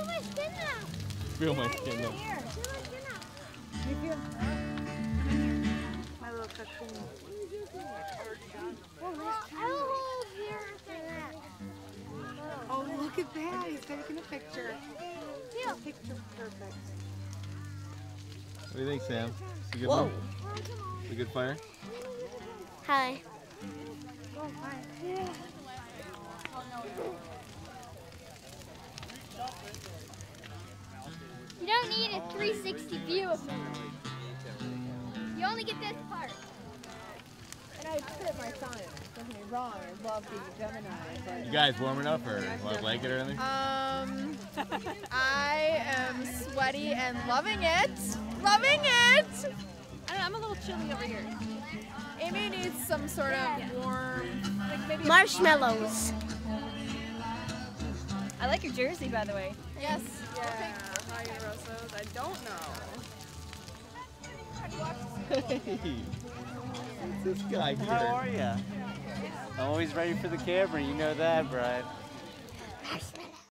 my skin now. Feel my skin now. Here. Feel my skin now. You feel? My little cocoon. I will hold here for that. Oh, look at that. He's taking a picture. Feel. Picture perfect. What do you think, Sam? It's a good Whoa. one? It's a good fire? Hi. Oh, fine. Yeah. You don't need a 360 view of me. You only get this part. And I put my sign. Don't get me wrong. I love being a Gemini, but You guys warming up or like it or anything? I am sweaty and loving it. Loving it. I'm a little chilly over here. Amy needs some sort of warm, like maybe Marshmallows. I like your jersey, by the way. Yes. Yeah. Hi, Rosos. I don't know. Hey, it's this guy here. How are ya? I'm always ready for the camera, you know that, Brian. Marshmallows.